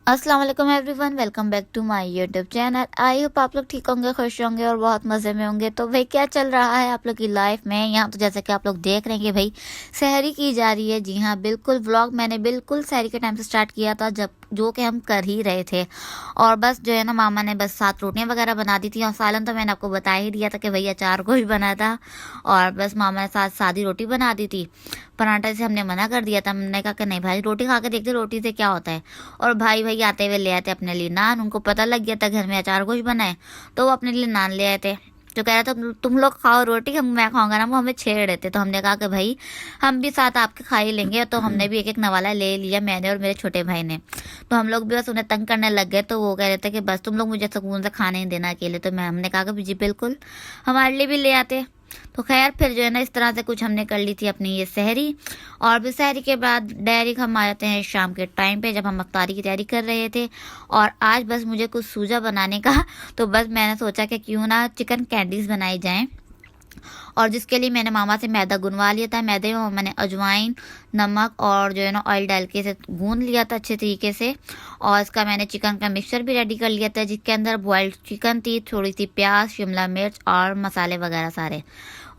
अस्सलाम वालेकुम everyone, welcome back to my YouTube channel. I hope आप लोग ठीक होंगे, खुश होंगे और बहुत मज़े में होंगे। तो भाई क्या चल रहा है आप लोग की लाइफ में? यहाँ तो जैसे कि आप लोग देख रहे हैं कि भाई सहरी की जा रही है। जी हाँ, बिल्कुल व्लॉग मैंने बिल्कुल सहरी के टाइम से स्टार्ट किया था, जब जो कि हम कर ही रहे थे। और बस जो है ना, मामा ने बस 7 रोटियां वगैरह बना दी थी और सालन तो मैंने आपको बता ही दिया था कि भाई अचार को ही बना था। और बस मामा ने साथ सादी रोटी बना दी थी। पराठा से हमने मना कर दिया था, हमने कहा कि नहीं भाई, रोटी खा के देखते रोटी से क्या होता है। और भाई भाई आते हुए ले आए थे अपने लिए नान। उनको पता लग गया था घर में अचार कुछ बना है, तो वो अपने लिए नान ले आए थे। जो कह रहा था तुम लोग खाओ रोटी, हम मैं खाऊंगा ना। वो हमें छेड़ रहे थे, तो हमने कहा कि भाई हम भी साथ आपके खा ही लेंगे। तो हमने भी एक एक नवाला ले लिया, मैंने और मेरे छोटे भाई ने। तो हम लोग भी बस उन्हें तंग करने लग गए। तो वो कह रहे थे कि बस तुम लोग मुझे सुकून से खाने नहीं देना अकेले। तो हमने कहा कि जी बिल्कुल, हमारे लिए भी ले आते। तो खैर फिर जो है ना, इस तरह से कुछ हमने कर ली थी अपनी ये सहरी। और फिर सहरी के बाद डायरेक्ट हम आ जाते हैं शाम के टाइम पे, जब हम अफ्तारी की तैयारी कर रहे थे। और आज बस मुझे कुछ सूझा बनाने का, तो बस मैंने सोचा कि क्यों ना चिकन कैंडीज बनाई जाएं। और जिसके लिए मैंने मामा से मैदा गुनवा लिया था। मैदे में मैंने अजवाइन, नमक और जो है ना ऑयल डाल के इसे गूंद लिया था अच्छे तरीके से। और इसका मैंने चिकन का मिक्सचर भी रेडी कर लिया था, जिसके अंदर बॉइल्ड चिकन थी, थोड़ी सी प्याज, शिमला मिर्च और मसाले वगैरह सारे।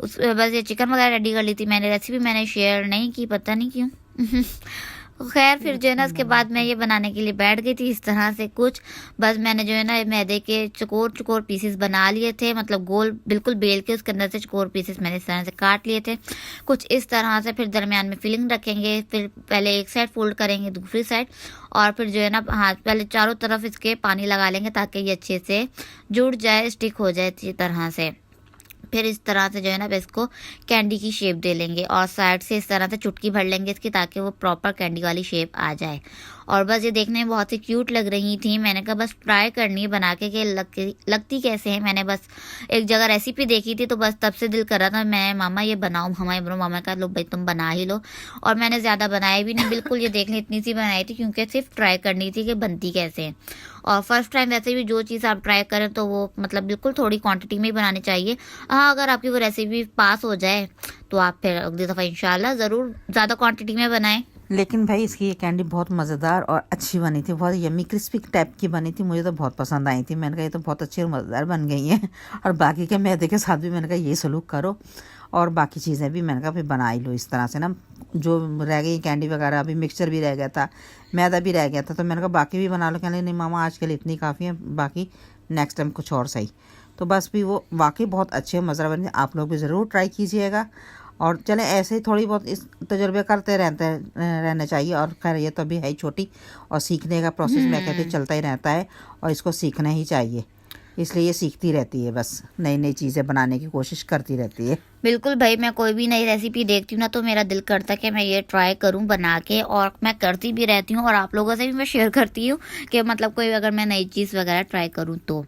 उस बस ये चिकन वगैरह रेडी कर ली थी मैंने। रेसिपी मैंने शेयर नहीं की, पता नहीं क्यों। खैर फिर जो है ना, उसके बाद मैं ये बनाने के लिए बैठ गई थी इस तरह से कुछ। बस मैंने जो है ना मैदे के चकोर चकोर पीसेस बना लिए थे, मतलब गोल बिल्कुल बेल के उसके अंदर से चकोर पीसेस मैंने इस तरह से काट लिए थे कुछ इस तरह से। फिर दरमियान में फिलिंग रखेंगे, फिर पहले एक साइड फोल्ड करेंगे, दूसरी साइड। और फिर जो है ना, हाथ पहले चारों तरफ इसके पानी लगा लेंगे ताकि ये अच्छे से जुड़ जाए, स्टिक हो जाए इसी तरह से। फिर इस तरह से जो है ना, इसको कैंडी की शेप दे लेंगे और साइड से इस तरह से चुटकी भर लेंगे इसकी, ताकि वो प्रॉपर कैंडी वाली शेप आ जाए। और बस ये देखने में बहुत ही क्यूट लग रही थी। मैंने कहा बस ट्राई करनी है बना के, लगती कैसे है। मैंने बस एक जगह रेसिपी देखी थी, तो बस तब से दिल कर रहा था मैं मामा ये बनाऊँ, हमारे बनो। मामा का लो भाई तुम बना ही लो। और मैंने ज़्यादा बनाया भी नहीं, बिल्कुल ये देख लें इतनी सी बनाई थी, क्योंकि सिर्फ ट्राई करनी थी कि बनती कैसे है। और फर्स्ट टाइम वैसे भी जो चीज़ आप ट्राई करें तो वो मतलब बिल्कुल थोड़ी क्वांटिटी में ही बनानी चाहिए। हाँ, अगर आपकी वो रेसिपी पास हो जाए तो आप फिर अगली दफ़ा इंशाल्लाह ज़रूर ज़्यादा क्वांटिटी में बनाएं। लेकिन भाई इसकी ये कैंडी बहुत मज़ेदार और अच्छी बनी थी, बहुत यम्मी क्रिस्पी टाइप की बनी थी। मुझे तो बहुत पसंद आई थी। मैंने कहा ये तो बहुत अच्छी और मज़ेदार बन गई हैं। और बाकी के मैदे के साथ भी मैंने कहा ये सलूक करो, और बाकी चीज़ें भी मैंने कहा फिर बना ही लो इस तरह से ना। जो रह गई कैंडी वगैरह, अभी मिक्सचर भी रह गया था, मैदा भी रह गया था, तो मैंने कहा बाकी भी बना लो। कहने नहीं मामा आज के लिए इतनी काफ़ी है, बाकी नेक्स्ट टाइम कुछ और सही। तो बस भी वो वाकई बहुत अच्छे मज़ेदार बने। आप लोग भी ज़रूर ट्राई कीजिएगा। और चलें ऐसे ही थोड़ी बहुत इस तजुर्बे करते रहने चाहिए। और खैर ये तो अभी है ही छोटी, और सीखने का प्रोसेस मैं कहती चलता ही रहता है, और इसको सीखना ही चाहिए। इसलिए ये सीखती रहती है, बस नई नई चीज़ें बनाने की कोशिश करती रहती है। बिल्कुल भाई, मैं कोई भी नई रेसिपी देखती हूँ ना, तो मेरा दिल करता है कि मैं ये ट्राई करूँ बना के। और मैं करती भी रहती हूँ, और आप लोगों से भी मैं शेयर करती हूँ कि मतलब कोई अगर मैं नई चीज़ वगैरह ट्राई करूँ तो।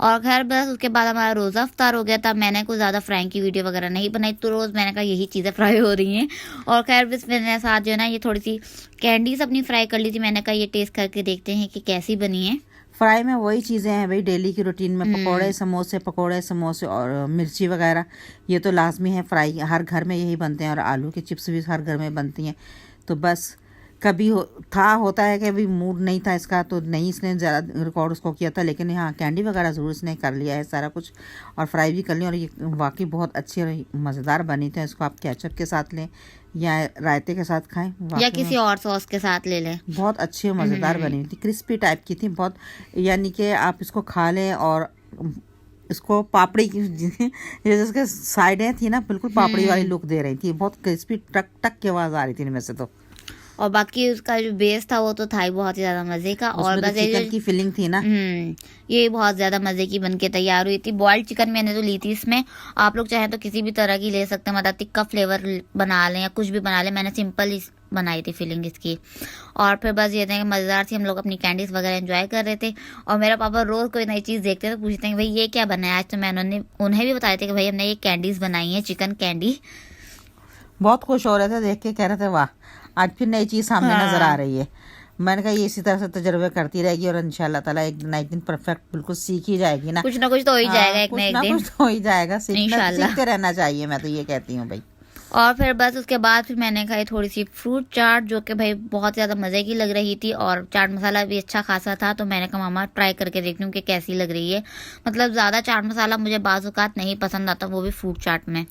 और खैर बस उसके बाद हमारा रोज़ा अफ्तार हो गया था। मैंने कुछ ज़्यादा फ्राइंग की वीडियो वगैरह नहीं बनाई, तो रोज़ मैंने कहा यही चीज़ें फ्राई हो रही हैं। और खैर बस मैंने साथ जो है ना, ये थोड़ी सी कैंडीज अपनी फ्राई कर ली थी। मैंने कहा ये टेस्ट करके देखते हैं कि कैसी बनी है। फ्राई में वही चीज़ें हैं भाई, डेली की रूटीन में पकोड़े समोसे और मिर्ची वगैरह, ये तो लाजमी है। फ्राई हर घर में यही बनते हैं, और आलू की चिप्स भी हर घर में बनती हैं। तो बस कभी होता है कि अभी मूड नहीं था इसका, तो नहीं इसने ज़्यादा रिकॉर्ड उसको किया था। लेकिन हाँ, कैंडी वगैरह ज़रूर इसने कर लिया है सारा कुछ, और फ्राई भी कर लिया। और ये वाकई बहुत अच्छी और मज़ेदार बनी थी। इसको आप केचप के साथ लें या रायते के साथ खाएं, या किसी और सॉस के साथ ले लें। बहुत अच्छी और मज़ेदार बनी हुई थी, क्रिस्पी टाइप की थी बहुत। यानी कि आप इसको खा लें, और इसको पापड़ी की जैसे इसके साइडें थी ना, बिल्कुल पापड़ी वाली लुक दे रही थी। बहुत क्रिस्पी टक टक की आवाज़ आ रही थी इनमें से तो। और बाकी उसका जो बेस था वो तो था ही बहुत ही ज्यादा मजे का। और बस चिकन की फिलिंग थी ना, ये बहुत ज्यादा मजे की बनके तैयार हुई थी। बॉइल्ड चिकन मैंने तो ली थी इसमें। आप लोग चाहें तो किसी भी तरह की ले सकते हैं, मतलब टिक्का फ्लेवर बना लें या कुछ भी बना लें। मैंने सिंपल ही बनाई थी फिलिंग इसकी। और फिर बस ये था कि मज़ेदार थी। हम लोग अपनी कैंडीज वगैरह एंजॉय कर रहे थे। और मेरा पापा रोज़ कोई नई चीज़ देखते हैं तो पूछते हैं कि भाई ये क्या बनाया आज। तो मैंने उन्हें भी बताए थे कि भाई हमने ये कैंडीज बनाई है, चिकन कैंडी। बहुत खुश हो रहे थे देख के, कह रहे थे वाह आज फिर नई चीज़ सामने नज़र आ रही है। मैंने कहा ये इसी तरह से तजुर्बे करती रहेगी, और इंशाल्लाह ताला एक ना एक दिन परफेक्ट बिल्कुल सीख ही जाएगी ना कुछ तो हो ही जाएगा एक ना एक दिन। कुछ तो हो ही जाएगा। सीखते रहना चाहिए, मैं तो ये कहती हूँ भाई। और फिर बस उसके बाद फिर मैंने खाई थोड़ी सी फ्रूट चाट, जो कि भाई बहुत ज़्यादा मज़े की लग रही थी, और चाट मसाला भी अच्छा खासा था। तो मैंने कहा मामा ट्राई करके देखती हूँ कि कैसी लग रही है। मतलब ज़्यादा चाट मसाला मुझे बाज़ औक़ात नहीं पसंद आता, वो भी फ्रूट चाट में।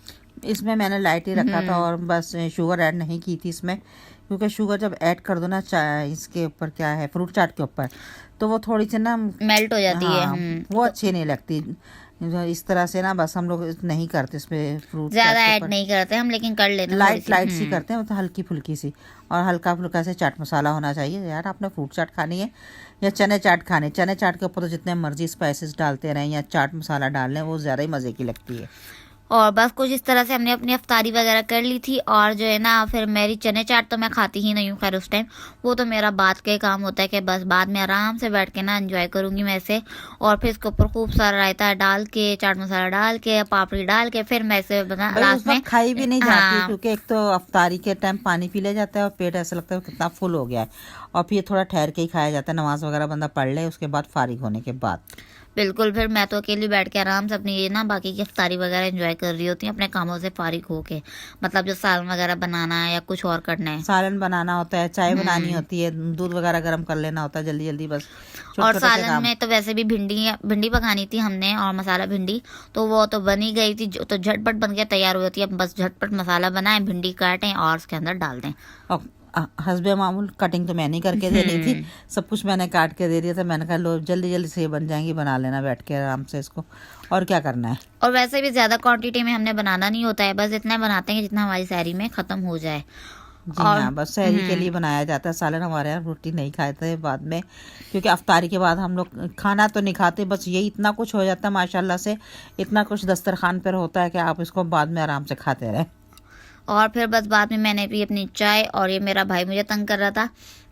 इसमें मैंने लाइट ही रखा था और बस शुगर ऐड नहीं की थी इसमें, क्योंकि शुगर जब ऐड कर दो ना चाय इसके ऊपर, क्या है, फ्रूट चाट के ऊपर, तो वो थोड़ी सी ना मेल्ट हो जाती है। हाँ, वो अच्छी नहीं लगती। जो इस तरह से ना बस हम लोग नहीं करते इस पे फ्रूट ज़्यादा चाट के ऐड ऊपर, नहीं करते हम, लेकिन कर लेते हैं लाइट लाइट सी करते हैं, तो हल्की फुल्की सी, और हल्का फुल्का से चाट मसाला होना चाहिए। यार आपने फ्रूट चाट खानी है या चने चाट खाने, चने चाट के ऊपर तो जितने मर्जी स्पाइसेस डालते रहें या चाट मसाला डाल लें, वो ज़्यादा ही मज़े की लगती है। और बस कुछ इस तरह से हमने अपनी अफ्तारी वगैरह कर ली थी। और जो है ना, फिर मेरी चने चाट तो मैं खाती ही नहीं हूँ खैर उस टाइम, वो तो मेरा बाद का ही काम होता है कि बस बाद में आराम से बैठ के ना एंजॉय करूँगी मैं इसे। और फिर इसके ऊपर खूब सारा रायता डाल के, चाट मसाला डाल के, पापड़ी डाल के, फिर मैं इसे बना लास्ट में खाई भी नहीं जाती, हाँ क्योंकि एक तो अफ्तारी के टाइम पानी पी ले जाता है और पेट ऐसा लगता है कितना फुल हो गया है, और फिर थोड़ा ठहर के ही खाया जाता है, नमाज वगैरह बंदा पढ़ ले उसके बाद फारिग होने के बाद। बिल्कुल। फिर मैं तो अकेली बैठ के आराम से अपनी ये ना बाकी की अफ्तारी वगैरह एंजॉय कर रही होती हूँ अपने कामों से फारिग होके। मतलब जो सालन वगैरह बनाना है या कुछ और करना है, सालन बनाना होता है, चाय बनानी होती है, दूध वगैरह गर्म कर लेना होता है जल्दी जल्दी बस। और सालन में तो वैसे भी भिंडी पकानी थी हमने, और मसाला भिंडी तो वो तो बनी गई थी, जो तो झटपट बन के तैयार हो जाती है। बस झटपट मसाला बनाएं, भिंडी काटें और उसके अंदर डाल दें। और हस्बे मामूल कटिंग तो मैंने ही करके दे रही थी, सब कुछ मैंने काट के दे दिया था। मैंने कहा लो जल्दी जल्दी से ये बन जाएंगी, बना लेना बैठ के आराम से इसको, और क्या करना है। और वैसे भी ज़्यादा क्वांटिटी में हमने बनाना नहीं होता है, बस इतना बनाते हैं जितना हमारी सहरी में ख़त्म हो जाए। जी हाँ, बस सहरी के लिए बनाया जाता है सालन। हमारे यहाँ रोटी नहीं खाए थे बाद में, क्योंकि अफ्तारी के बाद हम लोग खाना तो नहीं खाते, बस यही इतना कुछ हो जाता है माशाल्लाह से, इतना कुछ दस्तरखान पर होता है कि आप इसको बाद में आराम से खाते रहें। और फिर बस बाद में मैंने पी अपनी चाय, और ये मेरा भाई मुझे तंग कर रहा था,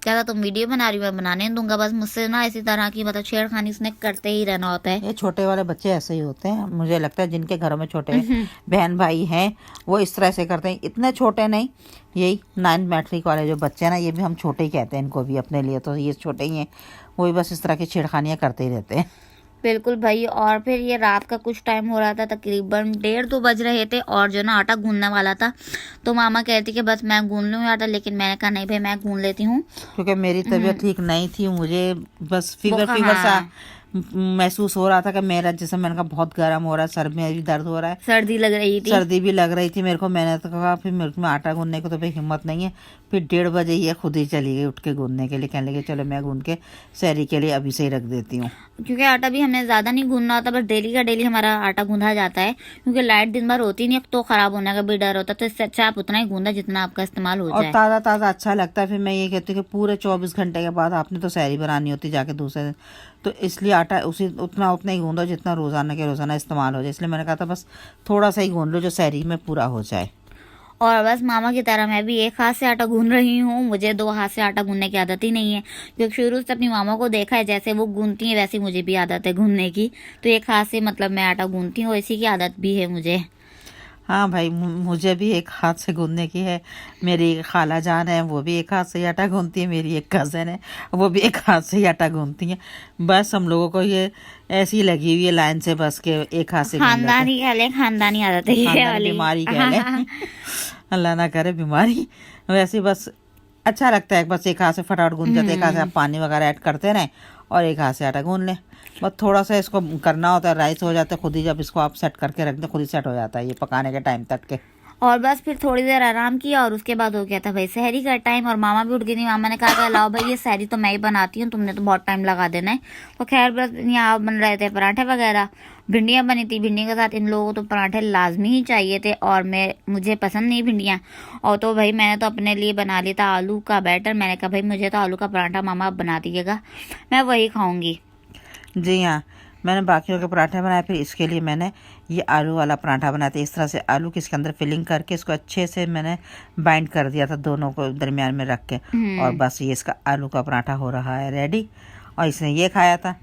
कह रहा तुम वीडियो बना रही हो, मैं बनाने नहीं दूंगा। बस मुझसे ना इसी तरह की मतलब छेड़खानी उसने करते ही रहना होता है। ये छोटे वाले बच्चे ऐसे ही होते हैं, मुझे लगता है जिनके घरों में छोटे बहन भाई हैं वो इस तरह से करते हैं। इतने छोटे नहीं, यही 9th मैट्रिक वाले जो बच्चे हैं ना, ये भी हम छोटे ही कहते हैं इनको भी अपने लिए, तो ये छोटे ही हैं, वो भी बस इस तरह की छेड़खानियाँ करते ही रहते हैं। बिल्कुल भाई। और फिर ये रात का कुछ टाइम हो रहा था, तकरीबन 1:30-2 बज रहे थे, और जो ना आटा गूंदने वाला था, तो मामा कहती कि बस मैं गूंद लूँ आटा, लेकिन मैंने कहा नहीं भाई मैं गूंद लेती हूँ, क्योंकि मेरी तबीयत ठीक नहीं थी, मुझे बस फीवर सा महसूस हो रहा था कि मेरा जिसम, मैंने कहा बहुत गर्म हो रहा है, सर में भी दर्द हो रहा है, सर्दी लग रही थी, सर्दी भी लग रही थी मेरे को। मैंने तो कहा फिर मेरे में आटा गूंदने को तो भाई हिम्मत नहीं है। फिर 1:30 बजे ये खुद ही चली गई उठ के गूंदने के लिए, कहने लगे चलो मैं गूंद के सहरी के लिए अभी से ही रख देती हूँ। क्योंकि आटा भी हमने ज़्यादा नहीं गूंदना होता, बस डेली का डेली हमारा आटा गूंदा जाता है, क्योंकि लाइट दिन भर होती नहीं, तो ख़राब होने का भी डर होता है। तो इससे अच्छा आप उतना ही गूंदा जितना आपका इस्तेमाल हो जाए, और ताज़ा ताज़ा अच्छा लगता है। फिर मैं ये कहती हूँ कि पूरे 24 घंटे के बाद आपने तो सहरी बनानी होती जाके दूसरे दिन, तो इसलिए आटा उतना ही गूंदो जितना रोज़ाना के रोज़ाना इस्तेमाल हो जाए। इसलिए मैंने कहा था बस थोड़ा सा ही गूंद लो जो सहरी में पूरा हो जाए। और बस मामा की तरह मैं भी एक हाथ से आटा गूंद रही हूँ, मुझे 2 हाथ से आटा गूंदने की आदत ही नहीं है, क्योंकि शुरू से अपनी मामा को देखा है, जैसे वो गूंदती हैं वैसे मुझे भी आदत है गूंदने की। तो एक हाथ से मतलब मैं आटा गूंदती हूँ, इसी की आदत भी है मुझे। हाँ भाई, मुझे भी एक हाथ से गूंदने की है। मेरी खाला जान है, वो भी एक हाथ से ही आटा गूंदती है। मेरी एक कज़न है, वो भी एक हाथ से ही आटा गूंदती है। बस हम लोगों को ये ऐसी लगी हुई है लाइन से, बस के एक हाथ से खानदानी कह लें, खानदानी आदत है ये वाली, बीमारी कह लें अल्लाह ना करे बीमारी। वैसे बस अच्छा लगता है, बस एक हाथ से फटाफट गूंद जाते, एक हाथ से आप पानी वगैरह ऐड करते रहें और एक हाथ से आटा गूंद लें। बस थोड़ा सा इसको करना होता है, राइस हो जाता है खुद ही, जब इसको आप सेट करके रख दें खुद ही सेट हो जाता है ये पकाने के टाइम तक के। और बस फिर थोड़ी देर आराम किया, और उसके बाद हो गया था भाई सहरी का टाइम, और मामा भी उठ गई थी। मामा ने कहा लाओ भाई ये सहरी तो मैं ही बनाती हूँ, तुमने तो बहुत टाइम लगा देना है। तो खैर बस यहाँ बन रहे थे पराठे वगैरह, भिंडियाँ बनी थी, भिंडी के साथ इन लोगों को तो पराठे लाजमी ही चाहिए थे, और मुझे पसंद नहीं भिंडियाँ। और तो भाई मैंने तो अपने लिए बना लिया था आलू का बैटर। मैंने कहा भाई मुझे तो आलू का पराठा मामा आप बना दीजिएगा, मैं वही खाऊंगी। जी हाँ, मैंने बाकियों के पराठे बनाए, फिर इसके लिए मैंने ये आलू वाला पराठा बनाया था। इस तरह से आलू की इसके अंदर फिलिंग करके इसको अच्छे से मैंने बाइंड कर दिया था, दोनों को दरमियान में रख के, और बस ये इसका आलू का पराठा हो रहा है रेडी। और इसने ये खाया था,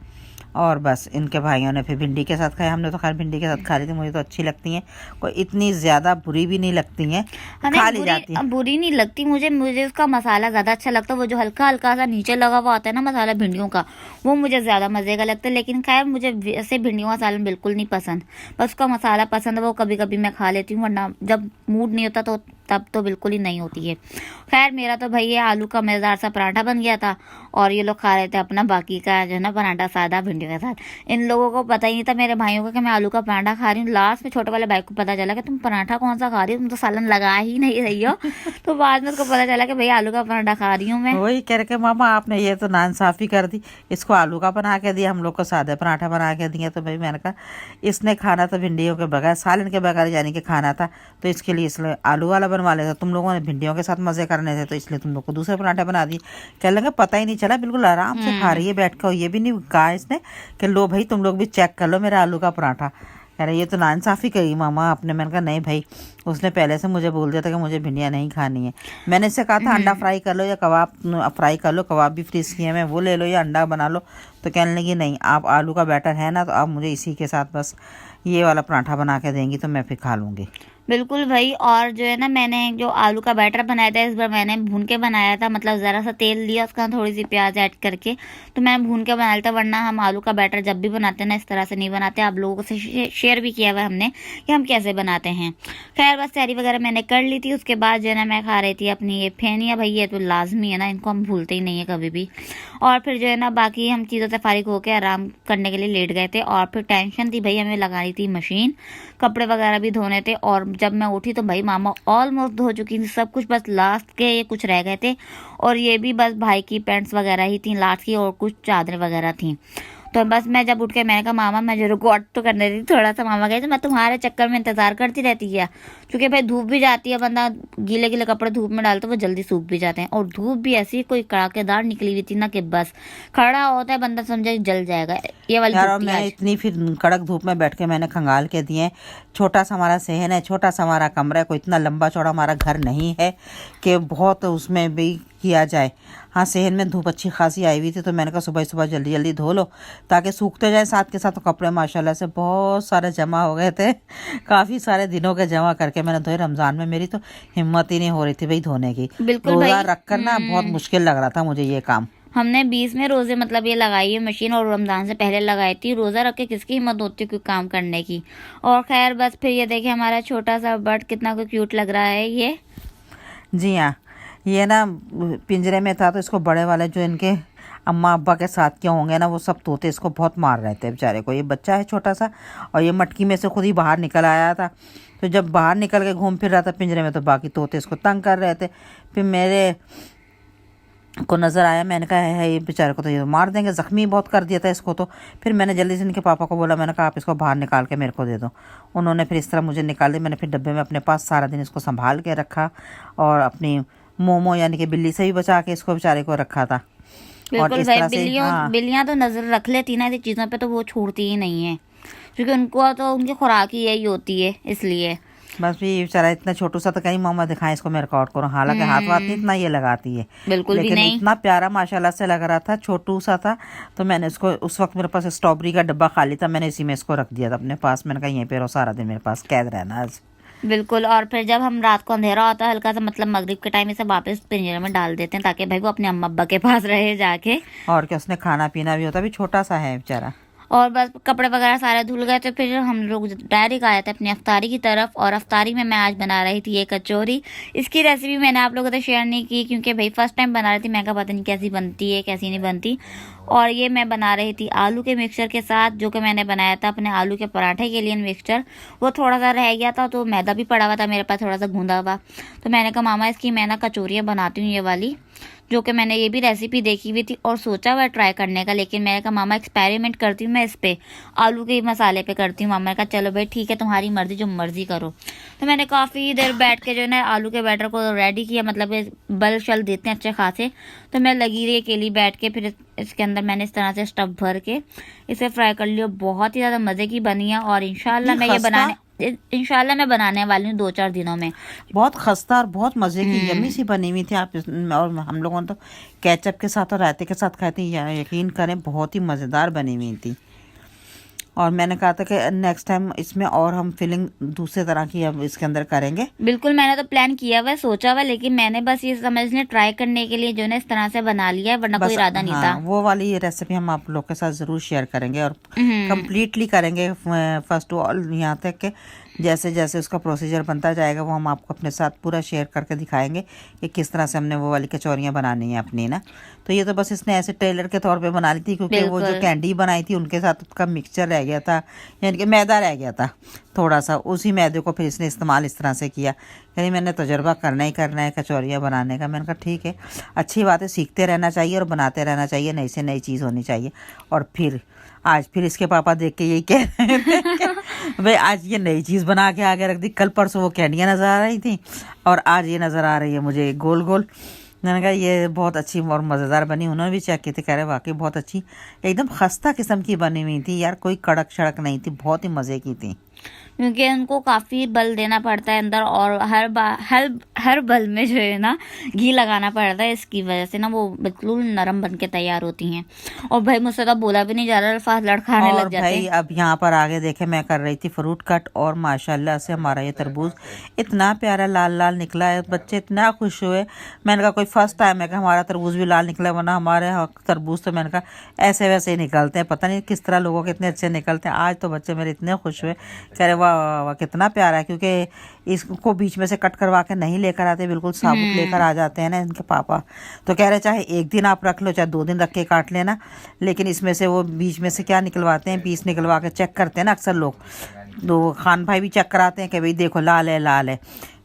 और बस इनके भाइयों ने फिर भिंडी के साथ खाया। हमने तो खैर भिंडी के साथ खा ली थी, मुझे तो अच्छी लगती हैं, कोई इतनी ज़्यादा बुरी भी नहीं लगती हैं, खा ली जाती है। बुरी नहीं लगती मुझे उसका मसाला ज़्यादा अच्छा लगता है, वो जो हल्का हल्का सा नीचे लगा हुआ आता है ना मसाला भिंडियों का, वो मुझे ज़्यादा मज़े का लगता है। लेकिन खैर मुझे ऐसे भिंडियों का सालन बिल्कुल नहीं पसंद, बस उसका मसाला पसंद है, वो कभी कभी मैं खा लेती हूँ, वरना जब मूड नहीं होता तो तब तो बिल्कुल ही नहीं होती है। खैर मेरा तो भाई ये आलू का मज़ेदार सा पराठा बन गया था और ये लोग खा रहे थे अपना बाकी का जो है ना पराठा सादा भिंडियों के साथ। इन लोगों को पता ही नहीं था मेरे भाइयों को कि मैं आलू का पराठा खा रही हूँ। लास्ट में छोटे वाले भाई को पता चला कि तुम पराठा कौन सा खा रही हो, तुम तो सालन लगा ही नहीं रही हो। तो बाद में उसको पता चला कि भाई आलू का पराठा खा रही हूँ मैं। वही कह रहे मामा आपने ये तो नाइंसाफी कर दी, इसको आलू का बना के दिया, हम लोग को सादा पराठा बना के दिया। तो भाई मैंने कहा इसने खाना तो भिंडियों के बगैर, सालन के बगैर यानी कि खाना था, तो इसके लिए इसलिए आलू वाला बनवा लेता। तुम लोगों ने भिंडियों के साथ मजे करने थे तो इसलिए तुम लोग को दूसरे पराठे बना दिए। कह लगे पता ही नहीं चला, बिल्कुल आराम से खा रही है बैठ कर। ये भी नहीं कहा इसने कि लो भाई तुम लोग भी चेक कर लो मेरा आलू का पराठा। कह रहे ये तो नाइंसाफी करी मामा आपने। मैंने कहा नहीं भाई, उसने पहले से मुझे बोल दिया था कि मुझे भिंडियाँ नहीं खानी है। मैंने इससे कहा था अंडा फ्राई कर लो या कबाब फ्राई कर लो, कबाब भी फ्रीज किए मैं, वो ले लो या अंडा बना लो। तो कहने लगी नहीं, आप आलू का बैटर है ना, तो आप मुझे इसी के साथ बस ये वाला पराठा बना के देंगी तो मैं फिर खा लूँगी। बिल्कुल भाई। और जो है ना मैंने जो आलू का बैटर बनाया था इस बार मैंने भून के बनाया था, मतलब ज़रा सा तेल लिया उसका थोड़ी सी प्याज ऐड करके, तो मैंने भून के बनाया था। वरना हम आलू का बैटर जब भी बनाते हैं ना इस तरह से नहीं बनाते। आप लोगों से शेयर भी किया हुआ हमने कि हम कैसे बनाते हैं। खैर बस तैयारी वगैरह मैंने कर ली थी। उसके बाद जो है ना मैं खा रही थी अपनी ये फेनिया। भाई ये तो लाजमी है ना, इनको हम भूलते ही नहीं है कभी भी। और फिर जो है ना बाकी हम चीज़ों से फारिग होकर आराम करने के लिए लेट गए थे। और फिर टेंशन थी भाई, हमें लगानी थी मशीन, कपड़े वगैरह भी धोने थे। और जब मैं उठी तो भाई मामा ऑलमोस्ट धो चुकी थी सब कुछ, बस लास्ट के ये कुछ रह गए थे। और ये भी बस भाई की पैंट्स वगैरह ही थी लास्ट की, और कुछ चादरें वगैरह थी। तो बस मैं जब उठ के मैंने कहा मामा मैं रिकॉर्ड तो करने थी थोड़ा सा। मामा गए तो मैं तुम्हारे चक्कर में इंतजार करती रहती है, क्योंकि भाई धूप भी जाती है, बंदा गीले गीले कपड़े धूप में डालते वो जल्दी सूख भी जाते हैं। और धूप भी ऐसी कोई कड़ाकेदार निकली हुई थी ना कि बस खड़ा होता है बंदा समझे जल जाएगा। ये वाली यार मैं इतनी फिर कड़क धूप में बैठ के मैंने खंगाल के दिए। छोटा सा हमारा सहन है, छोटा सा हमारा कमरा है, कोई इतना लंबा चौड़ा हमारा घर नहीं है कि बहुत उसमें भी किया जाए। हाँ सहन में धूप अच्छी खासी आई हुई थी तो मैंने कहा सुबह सुबह जल्दी जल्दी धो लो ताकि सूखते जाए साथ के साथ। तो कपड़े माशाल्लाह से बहुत सारे जमा हो गए थे, काफ़ी सारे दिनों के जमा करके मैंने धोए। रमज़ान में मेरी तो हिम्मत ही नहीं हो रही थी भाई धोने की। रोज़ा रख कर ना बहुत मुश्किल लग रहा था मुझे ये काम। हमने 20 में रोजे मतलब ये लगाई है मशीन, और रमज़ान से पहले लगाई थी। रोज़ा रख के किसकी हिम्मत होती है कोई काम करने की। और खैर बस फिर ये देखिए हमारा छोटा सा बर्ड कितना कोई क्यूट लग रहा है ये। जी हाँ, ये ना पिंजरे में था तो इसको बड़े वाले जो इनके अम्मा अब्बा के साथ के होंगे ना वो सब तोते इसको बहुत मार रहे थे बेचारे को। ये बच्चा है छोटा सा और ये मटकी में से खुद ही बाहर निकल आया था। तो जब बाहर निकल के घूम फिर रहा था पिंजरे में तो बाकी तोते इसको तंग कर रहे थे। फिर मेरे को नज़र आया, मैंने कहा है ये बेचारे को तो ये मार देंगे, ज़ख्मी बहुत कर दिया था इसको। तो फिर मैंने जल्दी से इनके पापा को बोला, मैंने कहा आप इसको बाहर निकाल के मेरे को दे दो। उन्होंने फिर इस तरह मुझे निकाल दी। मैंने फिर डब्बे में अपने पास सारा दिन इसको संभाल के रखा और अपनी मोमो यानी कि बिल्ली से भी बचा के इसको बेचारे को रखा था। बिल्कुल भाई, बिल्लियाँ तो नजर रख लेती ना ऐसी चीज़ों पे तो वो छोड़ती ही नहीं है, क्योंकि उनको तो उनकी खुराक ही यही होती है। इसलिए बस भी बेचारा इतना छोटू सा तो कहीं मामा दिखाएं इसको मैं रिकॉर्ड करूँ। हालांकि हाथ वाथ नहीं इतना ये लगाती है, बिल्कुल भी नहीं। इतना प्यारा माशाल्लाह से लग रहा था, छोटू सा था। तो मैंने इसको उस वक्त मेरे पास स्ट्रॉबेरी का डब्बा खाली था, मैंने इसी में इसको रख दिया था अपने पास। मैंने कहा यहीं पे रहो सारा दिन मेरे पास कैद रहना आज। बिल्कुल। और फिर जब हम रात को अंधेरा होता है हल्का सा मतलब मगरिब के टाइम इसे वापस पिंजरे में डाल देते हैं ताकि भाई वो अपने अम्मा अब्बा के पास रहे जाके। और क्या, उसने खाना पीना भी होता, भी छोटा सा है बेचारा। और बस कपड़े वगैरह सारे धुल गए थे। फिर हम लोग डायरेक्ट आए थे अपनी अफ्तारी की तरफ, और अफ्तारी में मैं आज बना रही थी ये कचौरी। इसकी रेसिपी मैंने आप लोगों से शेयर नहीं की क्योंकि भाई फर्स्ट टाइम बना रही थी, मैं कहा पता नहीं कैसी बनती है कैसी नहीं बनती। और ये मैं बना रही थी आलू के मिक्सचर के साथ, जो कि मैंने बनाया था अपने आलू के पराठे के लिए मिक्सचर। वो थोड़ा सा रह गया था तो मैदा भी पड़ा हुआ था मेरे पास थोड़ा सा गूंदा हुआ। तो मैंने कहा मामा इसकी मैं ना कचौरियाँ बनाती हूँ ये वाली, जो कि मैंने ये भी रेसिपी देखी हुई थी और सोचा हुआ ट्राई करने का। लेकिन मैंने कहा मामा एक्सपेरिमेंट करती हूँ मैं इस पे, आलू के मसाले पे करती हूँ। मामा ने कहा चलो भाई ठीक है तुम्हारी मर्जी, जो मर्जी करो। तो मैंने काफ़ी देर बैठ के जो है ना आलू के बैटर को रेडी किया, मतलब बल शल देते हैं अच्छे खासे। तो मैं लगी रही अकेली बैठ के, फिर इसके अंदर मैंने इस तरह से स्टफ भर के इसे फ्राई कर लिया। बहुत ही ज़्यादा मज़े की बनी है और इंशाल्लाह मैं बनाने वाली हूँ 2-4 दिनों में। बहुत खस्ता और बहुत मज़े की यम्मी सी बनी हुई थी। आप और हम लोगों ने तो केचप के साथ और रायते के साथ खाई थी, यकीन करें बहुत ही मज़ेदार बनी हुई थी। और मैंने कहा था कि नेक्स्ट टाइम इसमें और हम फिलिंग दूसरे तरह की अब इसके अंदर करेंगे। बिल्कुल, मैंने तो प्लान किया हुआ सोचा हुआ, लेकिन मैंने बस ये समझ लें ट्राई करने के लिए जो है इस तरह से बना लिया है, वरना कोई इरादा नहीं था। वो वाली रेसिपी हम आप लोग के साथ ज़रूर शेयर करेंगे और कम्प्लीटली करेंगे फर्स्ट टू ऑल, यहाँ तक कि जैसे जैसे उसका प्रोसीजर बनता जाएगा वो हम आपको अपने साथ पूरा शेयर करके दिखाएंगे कि किस तरह से हमने वो वाली कचौरियाँ बनानी है अपनी ना। तो ये तो बस इसने ऐसे ट्रेलर के तौर पे बना ली थी, क्योंकि वो जो बिल्कुल कैंडी बनाई थी उनके साथ उसका मिक्सचर रह गया था, यानी कि मैदा रह गया था थोड़ा सा, उसी मैदे को फिर इसने इस्तेमाल इस तरह से किया। यानी मैंने तजुर्बा करना ही करना है कचौरियाँ बनाने का। मैंने कहा ठीक है, अच्छी बात है, सीखते रहना चाहिए और बनाते रहना चाहिए, नई से नई चीज़ होनी चाहिए। और फिर इसके पापा देख के यही कह रहे थे कि भाई आज ये नई चीज़ बना के आगे रख दी। कल परसों वो कैंडियाँ नज़र आ रही थी और आज ये नज़र आ रही है मुझे गोल गोल। मैंने कहा ये बहुत अच्छी और मज़ेदार बनी। उन्होंने भी चेक की थी, कह रहे वाकई बहुत अच्छी, एकदम खस्ता किस्म की बनी हुई थी यार, कोई कड़क शड़क नहीं थी, बहुत ही मज़े की थी। क्योंकि उनको काफ़ी बल देना पड़ता है अंदर, और हर बल में जो है ना घी लगाना पड़ता है, इसकी वजह से ना वो बिल्कुल नरम बन के तैयार होती हैं। और भाई मुझसे तो बोला भी नहीं जा रहा, अल्फाज लड़खाने और लग जाते भाई हैं। अब यहाँ पर आगे देखे मैं कर रही थी फ्रूट कट, और माशाल्लाह से हमारा ये तरबूज इतना प्यारा लाल लाल निकला है, बच्चे इतना खुश हुए। मैंने कहा कोई फर्स्ट टाइम है कि हमारा तरबूज भी लाल निकला, वरना हमारे तरबूज तो मैंने कहा ऐसे वैसे ही निकलते हैं, पता नहीं किस तरह लोगों के इतने अच्छे निकलते हैं। आज तो बच्चे मेरे इतने खुश हुए, कह रहे वाह वाह वाह कितना प्यारा है, क्योंकि इसको बीच में से कट करवा के नहीं लेकर आते, बिल्कुल साबुत लेकर आ जाते हैं ना इनके पापा। तो कह रहे चाहे एक दिन आप रख लो चाहे 2 दिन रख के काट लेना, लेकिन इसमें से वो बीच में से क्या निकलवाते हैं, पीस निकलवा के चेक करते हैं ना अक्सर लोग। तो खान भाई भी चेक कराते हैं कि भाई देखो लाल है लाल है,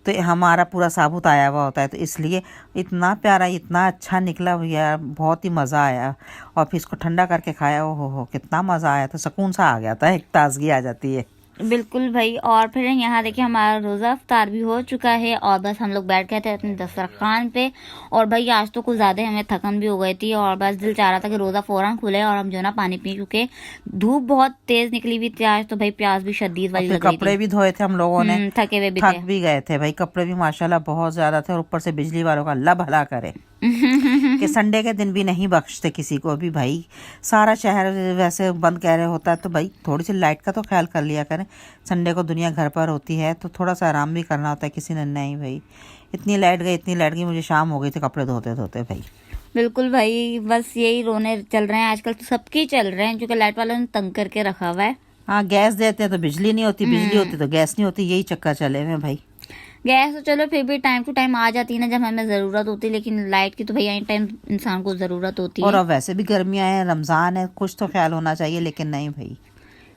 तो हमारा पूरा साबुत आया हुआ होता है, तो इसलिए इतना प्यारा इतना अच्छा निकला भैया, बहुत ही मज़ा आया। और फिर इसको ठंडा करके खाया, ओ हो कितना मज़ा आया था, सुकून सा आ गया था, एक ताजगी आ जाती है। बिल्कुल भाई। और फिर यहाँ देखिए हमारा रोज़ा इफ्तार भी हो चुका है, और बस हम लोग बैठ गए थे अपने दस्तरखान पे। और भाई आज तो कुछ ज़्यादा हमें थकन भी हो गई थी, और बस दिल चाह रहा था कि रोज़ा फ़ौरन खुले और हम जो ना पानी पी चुके। धूप बहुत तेज़ निकली हुई थी आज, तो भाई प्यास भी शदीद वाली फिर लग रही कपड़े थी। भी धोए थे हम लोगों ने, थके हुए भी थक थे। भी गए थे भाई, कपड़े भी माशाल्लाह बहुत ज़्यादा थे, और ऊपर से बिजली वालों का अल्लाह भला करे कि संडे के दिन भी नहीं बख्शते किसी को भी भाई। सारा शहर वैसे बंद कह रहे होता है, तो भाई थोड़ी सी लाइट का तो ख्याल कर लिया करें। संडे को दुनिया घर पर होती है तो थोड़ा सा आराम भी करना होता है, किसी ने नहीं भाई इतनी लाइट गई मुझे शाम हो गई थी कपड़े धोते धोते भाई। बिल्कुल भाई, बस यही रोने चल रहे हैं आजकल, तो सबके चल रहे हैं, क्योंकि लाइट वालों ने तंग करके रखा हुआ है। हाँ गैस देते हैं तो बिजली नहीं होती, बिजली होती तो गैस नहीं होती, यही चक्कर चले हुए भाई। गैस तो चलो फिर भी टाइम टू टाइम आ जाती है ना जब हमें ज़रूरत होती है, लेकिन लाइट की तो भैया एनी टाइम इंसान को ज़रूरत होती और है। अब वैसे भी गर्मियाँ हैं, रमज़ान है, कुछ तो ख्याल होना चाहिए, लेकिन नहीं भाई।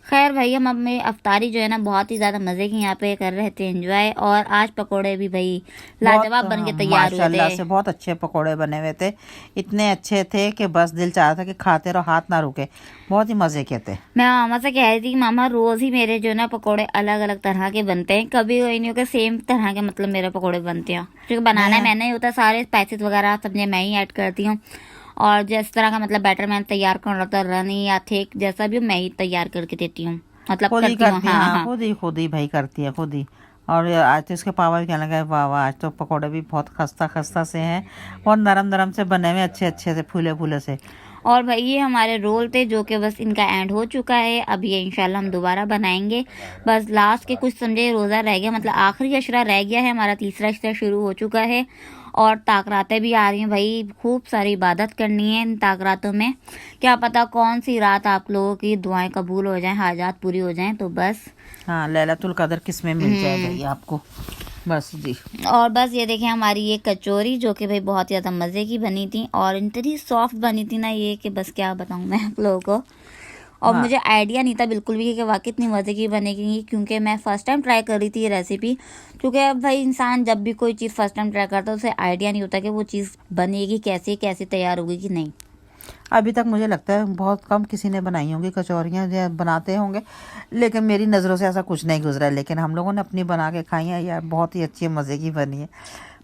खैर भाई, हम अपने अफ्तारी जो है ना बहुत ही ज़्यादा मज़े की यहाँ पे कर रहे थे एंजॉय। और आज पकोड़े भी भाई लाजवाब बन के तैयार हुए माशाल्लाह थे। से बहुत अच्छे पकोड़े बने हुए थे, इतने अच्छे थे कि बस दिल चाहता था कि खाते रहो, हाथ ना रुके, बहुत ही मज़े के थे। मैं मामा से कह रही थी कि मामा रोज़ ही मेरे जो है ना पकोड़े अलग अलग तरह के बनते हैं, कभी कोई नहीं होगा सेम तरह के, मतलब मेरे पकोड़े बनते हैं, क्योंकि बनाना मैंने ही होता है, सारे स्पाइसेस वगैरह सब्जियाँ मैं ही ऐड करती हूँ। और जिस तरह का मतलब बैटर मैंने तैयार करना होता है, रनी या थिक जैसा भी, मैं ही तैयार करके देती हूँ, मतलब खुद ही करती हूँ। करती है, हाँ हाँ हाँ। खुद ही भाई करती है खुद ही। और आज तो इसके पापा भी कहने लगे वाह वाह आज तो पकोड़े भी बहुत खस्ता खस्ता से हैं, बहुत नरम नरम से बने हुए, अच्छे अच्छे से फूले फूले से। और भाई ये हमारे रोल थे जो कि बस इनका एंड हो चुका है, अब ये इंशाल्लाह हम दोबारा बनाएंगे। बस लास्ट के कुछ समझे रोज़ा रह गया, मतलब आखिरी अशरा रह गया है, हमारा तीसरा अशरा शुरू हो चुका है। और ताकरातें भी आ रही हैं भाई, खूब सारी इबादत करनी है इन ताकरातों में। क्या पता कौन सी रात आप लोगों की दुआएं कबूल हो जाएं, हाजात पूरी हो जाएं, तो बस हाँ लैलतुल कदर किस में मिल जाए भाई आपको, बस जी। और बस ये देखें हमारी ये कचौरी जो कि भाई बहुत ज़्यादा मज़े की बनी थी, और इतनी सॉफ्ट बनी थी ना ये कि बस क्या बताऊँ मैं आप लोगों को। और मुझे आइडिया नहीं था बिल्कुल भी कि वाकई इतनी मज़े की बनेगी, क्योंकि मैं फ़र्स्ट टाइम ट्राई कर रही थी ये रेसिपी। क्योंकि अब भाई इंसान जब भी कोई चीज़ फर्स्ट टाइम ट्राई करता है उसे आइडिया नहीं होता कि वो चीज़ बनेगी कैसे, कैसे तैयार होगी कि नहीं। अभी तक मुझे लगता है बहुत कम किसी ने बनाई होंगी कचौरियाँ, जो बनाते होंगे, लेकिन मेरी नज़रों से ऐसा कुछ नहीं गुजरा है। लेकिन हम लोगों ने अपनी बना के खाई हैं यार, बहुत ही अच्छी मज़े की बनी है।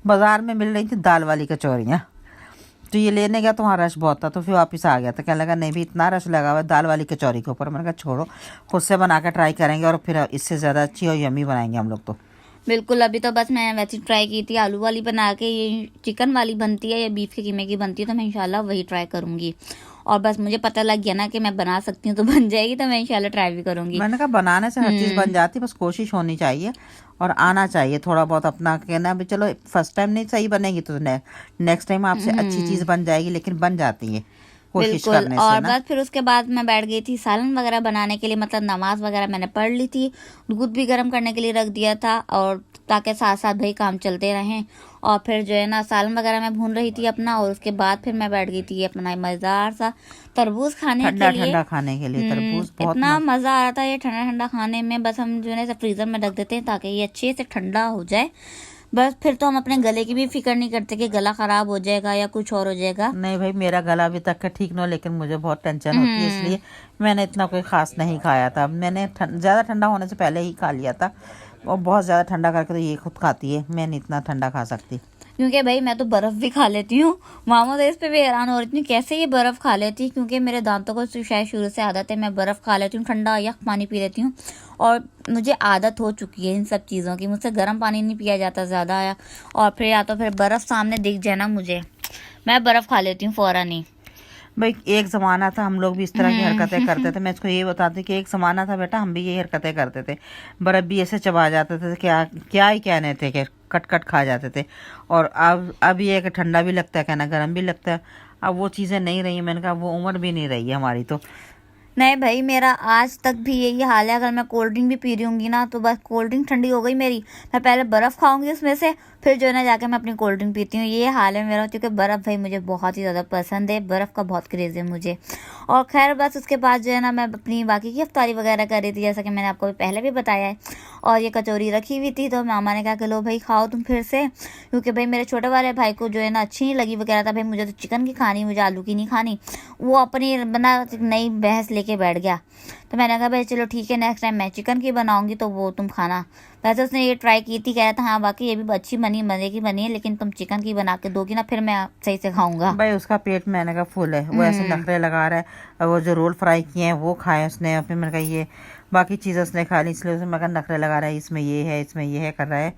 बाज़ार में मिल रही थी दाल वाली कचौरियाँ, तो ये लेने गया तो वहाँ रश बहुत था, तो फिर वापस आ गया। तो कहने लगा नहीं भी इतना रश लगा हुआ है दाल वाली कचौरी के ऊपर। मैंने कहा छोड़ो, खुद से बना कर ट्राई करेंगे और फिर इससे ज़्यादा अच्छी और यम्मी बनाएंगे हम लोग तो। बिल्कुल। अभी तो बस मैंने वैसे ट्राई की थी आलू वाली बना के, ये चिकन वाली बनती है या बीफ के कीमे की बनती है, तो मैं इंशाल्लाह वही ट्राई करूँगी। और बस मुझे पता लग गया ना कि मैं बना सकती हूँ तो बन जाएगी, तो मैं इंशाल्लाह ट्राई भी करूँगी। मैंने कहा बनाने से हर चीज़ बन जाती है, बस कोशिश होनी चाहिए और आना चाहिए थोड़ा बहुत अपना कहना भी। चलो फर्स्ट टाइम नहीं सही बनेगी तो नेक्स्ट टाइम आपसे अच्छी चीज़ बन जाएगी, लेकिन बन जाती है। कोशिश बिल्कुल। करने से और ना। बस फिर उसके बाद मैं बैठ गई थी सालन वगैरह बनाने के लिए, मतलब नमाज वगैरह मैंने पढ़ ली थी, दूध भी गर्म करने के लिए रख दिया था, और ताकि साथ साथ भाई काम चलते रहें। और फिर जो है ना सालन वगैरह मैं भून रही थी अपना, और उसके बाद फिर मैं बैठ गई थी अपना मज़ेदार सा तरबूज खाने ठंडा के लिए। ठंडा खाने के लिए तरबूज बहुत इतना मज़ा आ रहा था ये ठंडा ठंडा खाने में। बस हम जो है ना फ्रीज़र में रख देते हैं ताकि ये अच्छे से ठंडा हो जाए। बस फिर तो हम अपने गले की भी फिक्र नहीं करते कि गला ख़राब हो जाएगा या कुछ और हो जाएगा। नहीं भाई, मेरा गला अभी तक का ठीक ना हो, लेकिन मुझे बहुत टेंशन होती है, इसलिए मैंने इतना कोई ख़ास नहीं खाया था। मैंने ज़्यादा ठंडा होने से पहले ही खा लिया था, और बहुत ज़्यादा ठंडा करके तो ये खुद खाती है, मैं नहीं इतना ठंडा खा सकती। क्योंकि भाई मैं तो बर्फ़ भी खा लेती हूँ। मामा तो इस पे भी हैरान हो रही थी कैसे ये बर्फ़ खा लेती, क्योंकि मेरे दांतों को शायद शुरू से आदत है, मैं बर्फ़ खा लेती हूँ, ठंडा यख पानी पी लेती हूँ, और मुझे आदत हो चुकी है इन सब चीज़ों की। मुझसे गर्म पानी नहीं पिया जाता ज़्यादा, और फिर या तो फिर बर्फ़ सामने दिख जाए ना मुझे, मैं बर्फ़ खा लेती हूँ फ़ौरन ही। भाई एक ज़माना था हम लोग भी इस तरह की हरकतें करते थे। मैं इसको ये बताती कि एक ज़माना था बेटा, हम भी ये हरकतें करते थे, बर्फ़ भी ऐसे चबा जाते थे, क्या क्या ही कहने थे कि कट कट खा जाते थे। और अब ये है कि ठंडा भी लगता है, कहना गर्म भी लगता है। अब वो चीज़ें नहीं रही, मैंने कहा वो उम्र भी नहीं रही है हमारी तो। नहीं भाई, मेरा आज तक भी यही हाल है। अगर मैं कोल्ड ड्रिंक भी पी रही होंगी ना, तो बस कोल्ड ड्रिंक ठंडी हो गई मेरी, मैं पहले बर्फ़ खाऊंगी उसमें से, फिर जो है ना जाके मैं अपनी कोल्ड ड्रिंक पीती हूँ। ये हाल है मेरा, क्योंकि बर्फ़ भाई मुझे बहुत ही ज़्यादा पसंद है, बर्फ़ का बहुत क्रेज़ है मुझे। और खैर बस उसके बाद जो है ना मैं अपनी बाकी की इफ्तारी वगैरह कर रही थी, जैसा कि मैंने आपको पहले भी बताया है। और ये कचौरी रखी हुई थी, तो मामा ने कहा कि लो भाई खाओ तुम फिर से, क्योंकि भाई मेरे छोटे वाले भाई को जो है ना अच्छी नहीं लगी वगैरह था। भाई मुझे तो चिकन की खानी, मुझे आलू की नहीं खानी। वो अपनी बना नई बहस लेके बैठ गया। तो मैंने कहा भाई चलो ठीक है, नेक्स्ट टाइम मैं चिकन की बनाऊंगी तो वो तुम खाना। वैसे उसने ये ट्राई की थी, कह रहा था हाँ वाकई ये भी अच्छी बनी, मज़े की बनी है, लेकिन तुम चिकन की बना के दोगी ना, फिर मैं सही से खाऊंगा। भाई उसका पेट मैंने कहा फुल है, वो ऐसे नखरे लगा रहा है। और वो जो रोल फ्राई किए हैं वो खाए उसने, और फिर मैंने कहा ये बाकी चीज़ें उसने खा ली, इसलिए उसने मैं कहा नखरे लगा रहा है, इसमें ये है, इसमें ये है कर रहा है।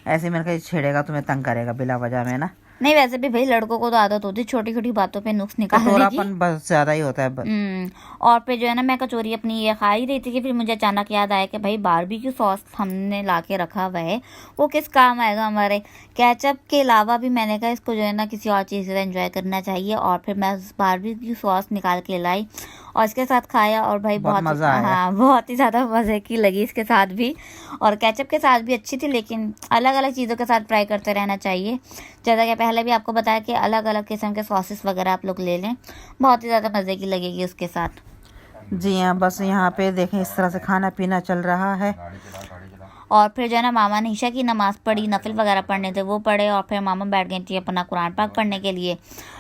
ऐसे मैंने कहा ये छेड़ेगा तुम्हें, तंग करेगा बिला वजह में ना। नहीं वैसे भी भाई लड़कों को तो आदत होती है छोटी छोटी बातों पे नुक्स निकालने की। कटोरापन बस ज़्यादा ही होता है। और फिर जो है ना मैं कचौरी अपनी ये खा ही रही थी कि फिर मुझे अचानक याद आया कि भाई बारबेक्यू सॉस हमने ला के रखा हुआ है, वो किस काम आएगा हमारे। केचप के अलावा भी मैंने कहा इसको जो है ना किसी और चीज़ से एंजॉय करना चाहिए, और फिर मैं बारबेक्यू सॉस निकाल के लाई और इसके साथ खाया, और भाई बहुत बहुत मज़ा आया। हाँ बहुत ही ज़्यादा मज़े की लगी इसके साथ भी। और केचप के साथ भी अच्छी थी, लेकिन अलग अलग चीज़ों के साथ ट्राई करते रहना चाहिए। जैसा कि पहले भी आपको बताया कि अलग अलग किस्म के सॉसेस वगैरह आप लोग ले लें, बहुत ही ज़्यादा मज़े की लगेगी उसके साथ। जी हाँ, बस यहाँ पे देखें इस तरह से खाना पीना चल रहा है। और फिर जो है ना मामा ने ईशा की नमाज़ पढ़ी, नफिल वगैरह पढ़ने थे वो पढ़े, और फिर मामा बैठ गई थी अपना कुरान पाक पढ़ने के लिए,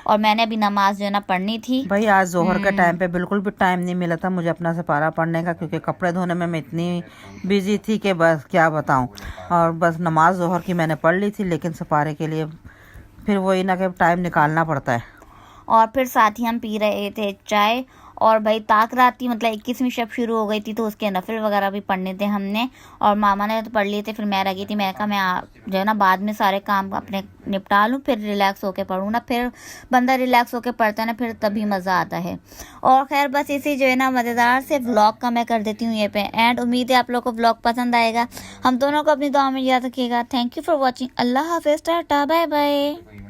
और मैंने अभी नमाज जो है ना पढ़नी थी। भाई आज जोहर के टाइम पे बिल्कुल भी टाइम नहीं मिला था मुझे अपना सिपारा पढ़ने का, क्योंकि कपड़े धोने में मैं इतनी बिजी थी कि बस क्या बताऊं। और बस नमाज जोहर की मैंने पढ़ ली थी, लेकिन सिपारे के लिए फिर वही ना कि टाइम निकालना पड़ता है। और फिर साथ ही हम पी रहे थे चाय, और भाई ताक रात थी, मतलब 21वीं शब शुरू हो गई थी, तो उसके नफिल वगैरह भी पढ़ने थे हमने, और मामा ने तो पढ़ लिए थे। फिर मैं रह गई थी, मैंने कहा मैं जो है ना बाद में सारे काम अपने निपटा लूँ, फिर रिलैक्स होके पढ़ूँ ना। फिर बंदा रिलैक्स होके पढ़ता है ना, फिर तभी मज़ा आता है। और खैर बस इसी जो है ना मज़ेदार से व्लॉग का मैं कर देती हूँ ये पे एंड। उम्मीद है आप लोग को व्लॉग पसंद आएगा। हम दोनों को अपनी दुआ में याद रखिएगा। Thank you for watching. Allah हाफिज़, टाटा, बाय बाय।